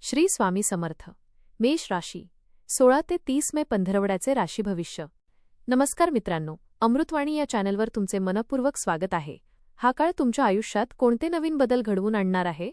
श्री स्वामी समर्थ. मेष राशी 16 ते 30 मे पंधरवड्याचे राशी भविष्य. नमस्कार मित्रांनो, अमृतवाणी या चॅनलवर तुमचे मनपूर्वक स्वागत आहे. हा काळ तुमच्या आयुष्यात कोणते नवीन बदल घडवून आणणार आहे?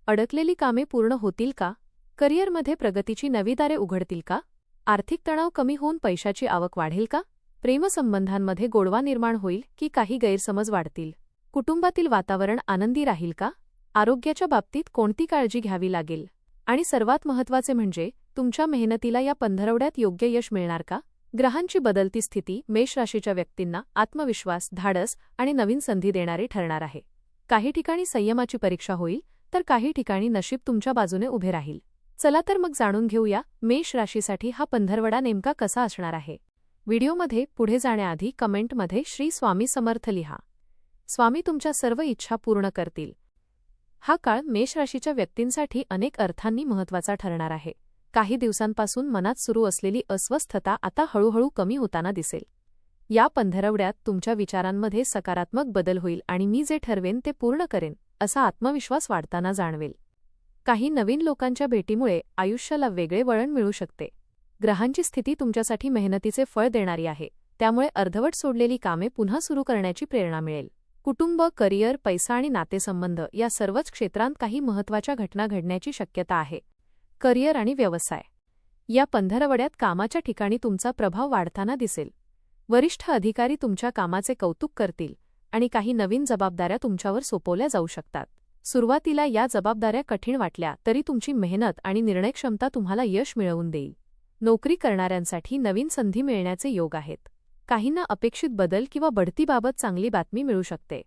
अडकलेली कामे पूर्ण होतील का? करिअरमध्ये प्रगतीची नवी दारे उघडतील का? आर्थिक तणाव कमी होऊन पैशाची आवक वाढेल का? प्रेमसंबंधांमध्ये गोडवा निर्माण होईल की काही गैरसमज वाढतील? कुटुंबातील वातावरण आनंदी राहील का? आरोग्याच्या बाबतीत कोणती काळजी घ्यावी लागेल? आणि सर्वात महत्त्वाचे म्हणजे तुमच्या मेहनतीला या पंधरवड्यात योग्य यश मिळणार का? ग्रहांची बदलती स्थिती मेष राशीच्या व्यक्तींना आत्मविश्वास, धाडस आणि नवीन संधी देणारी ठरणार आहे. काही ठिकाणी संयमाची परीक्षा होईल, तर काही ठिकाणी नशीब तुमच्या बाजूने उभे राहील. चला तर मग जाणून घेऊया मेष राशीसाठी हा पंधरवडा नेमका कसा असणार आहे. व्हिडिओमध्ये पुढे जाण्याआधी कमेंटमध्ये श्री स्वामी समर्थ लिहा. स्वामी तुमच्या सर्व इच्छा पूर्ण करतील. हा काळ मेष राशीच्या व्यक्तींसाठी अनेक अर्थांनी महत्त्वाचा ठरणार आहे. काही दिवसांपासून मनात सुरू असलेली अस्वस्थता आता हळूहळू कमी होताना दिसेल. या पंधरवड्यात तुमच्या विचारांमध्ये सकारात्मक बदल होईल आणि मी जे ठरवेन ते पूर्ण करेन असा आत्मविश्वास वाढताना जाणवेल. काही नवीन लोकांच्या भेटीमुळे आयुष्याला वेगळे वळण मिळू शकते. ग्रहांची स्थिती तुमच्यासाठी मेहनतीचे फळ देणारी आहे, त्यामुळे अर्धवट सोडलेली कामे पुन्हा सुरू करण्याची प्रेरणा मिळेल. कुटुंब, करिअर, पैसा आणि नातेसंबंध या सर्वच क्षेत्रांत काही महत्त्वाच्या घटना घडण्याची शक्यता आहे. करिअर आणि व्यवसाय या पंधरवड्यात कामाच्या ठिकाणी तुमचा प्रभाव वाढताना दिसेल. वरिष्ठ अधिकारी तुमच्या कामाचे कौतुक करतील आणि काही नवीन जबाबदाऱ्या तुमच्यावर सोपवल्या जाऊ शकतात. सुरुवातीला या जबाबदाऱ्या कठीण वाटल्या तरी तुमची मेहनत आणि निर्णयक्षमता तुम्हाला यश मिळवून देईल. नोकरी करणाऱ्यांसाठी नवीन संधी मिळण्याचे योग आहेत. काहींना अपेक्षित बदल किंवा बढतीबाबत चांगली बातमी मिळू शकते.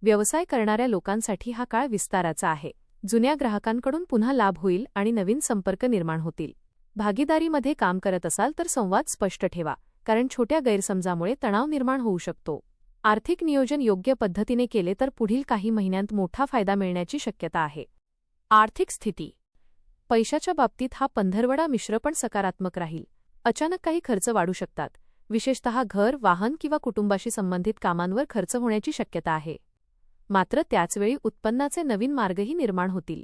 व्यवसाय करणाऱ्या लोकांसाठी हा काळ विस्ताराचा आहे. जुन्या ग्राहकांकडून पुन्हा लाभ होईल आणि नवीन संपर्क निर्माण होतील. भागीदारीमध्ये काम करत असाल तर संवाद स्पष्ट ठेवा, कारण छोट्या गैरसमजामुळे तणाव निर्माण होऊ शकतो. आर्थिक नियोजन योग्य पद्धतीने केले तर पुढील काही महिन्यांत मोठा फायदा मिळण्याची शक्यता आहे. आर्थिक स्थिती पैशाच्या बाबतीत हा पंधरवडा मिश्र पण सकारात्मक राहील. अचानक काही खर्च वाढू शकतात. विशेषतः घर, वाहन किंवा कुटुंबाशी संबंधित कामांवर खर्च होण्याची शक्यता आहे. मात्र त्याचवेळी उत्पन्नाचे नवीन मार्गही निर्माण होतील.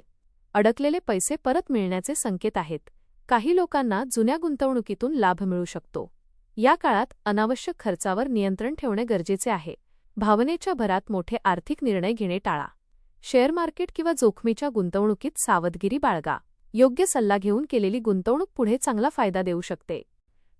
अडकलेले पैसे परत मिळण्याचे संकेत आहेत. काही लोकांना जुन्या गुंतवणुकीतून लाभ मिळू शकतो. या काळात अनावश्यक खर्चावर नियंत्रण ठेवणे गरजेचे आहे. भावनेच्या भरात मोठे आर्थिक निर्णय घेणे टाळा. शेअर मार्केट किंवा जोखमीच्या गुंतवणुकीत सावधगिरी बाळगा. योग्य सल्ला घेऊन केलेली गुंतवणूक पुढे चांगला फायदा देऊ शकते.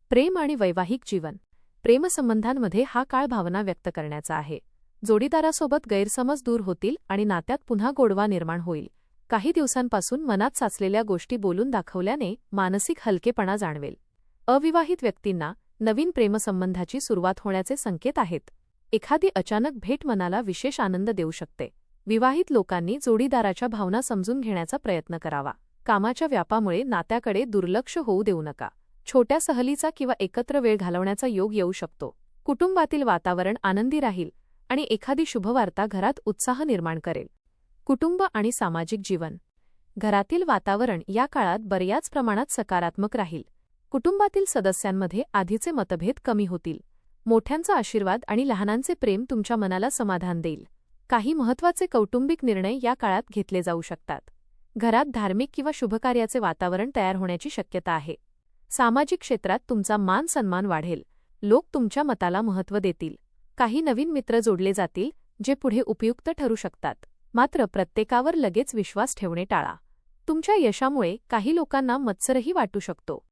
प्रेम आणि वैवाहिक जीवन प्रेमसंबंधांमध्ये हा काळ भावना व्यक्त करण्याचा आहे. जोडीदारासोबत गैरसमज दूर होतील आणि नात्यात पुन्हा गोडवा निर्माण होईल. काही दिवसांपासून मनात साचलेल्या गोष्टी बोलून दाखवल्याने मानसिक हलकेपणा जाणवेल. अविवाहित व्यक्तींना नवीन प्रेमसंबंधाची सुरुवात होण्याचे संकेत आहेत. एखादी अचानक भेट मनाला विशेष आनंद देऊ शकते. विवाहित लोकांनी जोडीदाराच्या भावना समजून घेण्याचा प्रयत्न करावा. कामाच्या व्यापामुळे नात्याकडे दुर्लक्ष होऊ देऊ नका. छोट्या सहलीचा किंवा एकत्र वेळ घालवण्याचा योग येऊ शकतो. कुटुंबातील वातावरण आनंदी राहील आणि एखादी शुभवार्ता घरात उत्साह निर्माण करेल. कुटुंब आणि सामाजिक जीवन घरातील वातावरण या काळात बऱ्याच प्रमाणात सकारात्मक राहील. कुटुंबातील सदस्यांमध्ये आधीचे मतभेद कमी होतील. मोठ्यांचा आशीर्वाद आणि लहानांचे प्रेम तुमच्या मनाला समाधान देईल. काही महत्त्वाचे कौटुंबिक निर्णय या काळात घेतले जाऊ शकतात. घरात धार्मिक किंवा शुभकार्याचे वातावरण तयार होण्याची शक्यता आहे. सामाजिक क्षेत्रात तुमचा मान सन्मान वाढेल. लोक तुमच्या मताला महत्त्व देतील. काही नवीन मित्र जोडले जातील जे पुढे उपयुक्त ठरू शकतात. मात्र प्रत्येकावर लगेच विश्वास ठेवणे टाळा. तुमच्या यशामुळे काही लोकांना मत्सरही वाटू शकतो.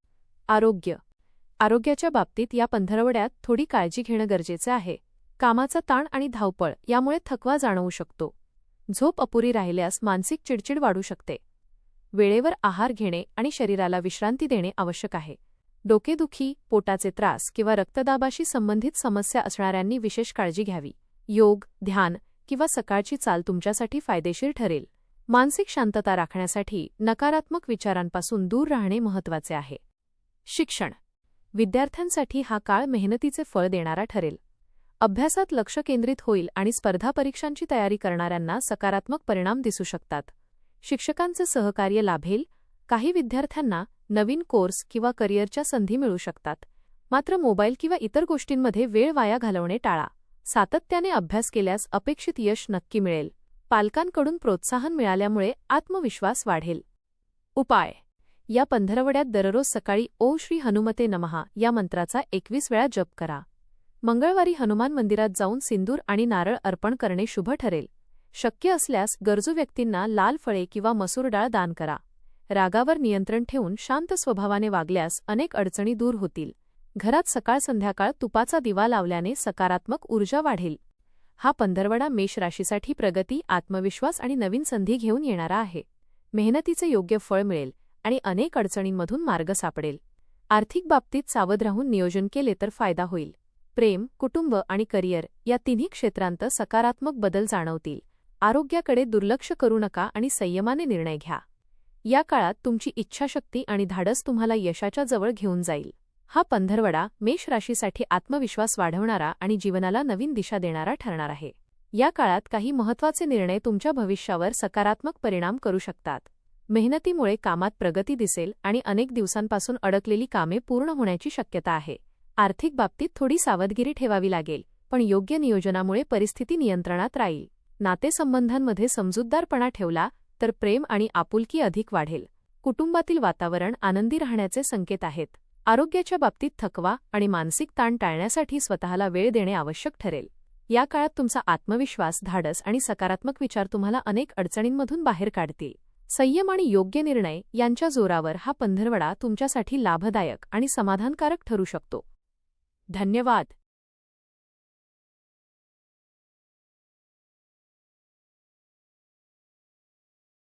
आरोग्याच्या बाबतीत या पंधरवड्यात थोडी काळजी घेणं गरजेचं आहे. कामाचा ताण आणि धावपळ यामुळे थकवा जाणवू शकतो. झोप अपुरी राहिल्यास मानसिक चिडचिड वाढू शकते. वेळेवर आहार घेणे आणि शरीराला विश्रांती देणे आवश्यक आहे. डोकेदुखी, पोटाचे त्रास किंवा रक्तदाबाशी संबंधित समस्या असणाऱ्यांनी विशेष काळजी घ्यावी. योग, ध्यान किंवा सकाळची चाल तुमच्यासाठी फायदेशीर ठरेल. मानसिक शांतता राखण्यासाठी नकारात्मक विचारांपासून दूर राहणे महत्त्वाचे आहे. शिक्षण विद्यार्थ्यांसाठी हा काळ मेहनतीचे फळ देणारा ठरेल. अभ्यासात लक्ष केंद्रित होईल आणि स्पर्धा परीक्षांची तयारी करणाऱ्यांना सकारात्मक परिणाम दिसू शकतात. शिक्षकांचे सहकार्य लाभेल. काही विद्यार्थ्यांना नवीन कोर्स किंवा करिअरच्या संधी मिळू शकतात. मात्र मोबाईल किंवा इतर गोष्टींमध्ये वेळ वाया घालवणे टाळा. सातत्याने अभ्यास केल्यास अपेक्षित यश नक्की मिळेल. पालकांकडून प्रोत्साहन मिळाल्यामुळे आत्मविश्वास वाढेल. उपाय. या पंधरवड्यात दररोज सकाळी ओम श्री हनुमते नमः या मंत्राचा 21 वेळा जप करा. मंगळवारी हनुमान मंदिरात जाऊन सिंदूर आणि नारळ अर्पण करणे शुभ ठरेल. शक्य असल्यास गरजू व्यक्तींना लाल फळे किंवा मसूर डाळ दान करा. रागावर नियंत्रण ठेवून शांत स्वभावाने वागल्यास अनेक अडचणी दूर होतील. घरात सकाळ संध्याकाळ तुपाचा दिवा लावल्याने सकारात्मक ऊर्जा वाढेल. हा पंधरवडा मेष राशीसाठी प्रगती, आत्मविश्वास आणि नवीन संधी घेऊन येणारा आहे. मेहनतीचे योग्य फळ मिळेल आणि अनेक अडचणींमधून मार्ग सापडेल. आर्थिक बाबतीत सावध राहून नियोजन केले तर फायदा होईल. प्रेम, कुटुंब आणि करिअर या तिन्ही क्षेत्रांत सकारात्मक बदल जाणवतील. आरोग्याकडे दुर्लक्ष करू नका आणि संयमाने निर्णय घ्या. या काळात तुमची इच्छाशक्ती आणि धाडस तुम्हाला यशाच्या जवळ घेऊन जाईल. हा पंधरवडा मेष राशीसाठी आत्मविश्वास वाढवणारा आणि जीवनाला नवीन दिशा देणारा ठरणार आहे. या काळात काही महत्त्वाचे निर्णय तुमच्या भविष्यावर सकारात्मक परिणाम करू शकतात. मेहनतीमुळे कामात प्रगती दिसेल आणि अनेक दिवसांपासून अडकलेली कामे पूर्ण होण्याची शक्यता आहे. आर्थिक बाबतीत थोडी सावधगिरी ठेवावी लागेल, पण योग्य नियोजनामुळे परिस्थिती नियंत्रणात राहील. नातेसंबंधांमध्ये समजूतदारपणा ठेवला तर प्रेम आणि आपुलकी अधिक वाढेल. कुटुंबातील वातावरण आनंदी राहण्याचे संकेत आहेत. आरोग्याच्या बाबतीत थकवा आणि मानसिक ताण टाळण्यासाठी स्वतःला वेळ देणे आवश्यक ठरेल. या काळात तुमचा आत्मविश्वास, धाडस आणि सकारात्मक विचार तुम्हाला अनेक अडचणींमधून बाहेर काढतील. संयम आणि योग्य निर्णय यांच्या जोरावर हा पंधरवडा तुमच्यासाठी लाभदायक आणि समाधानकारक ठरू शकतो. धन्यवाद.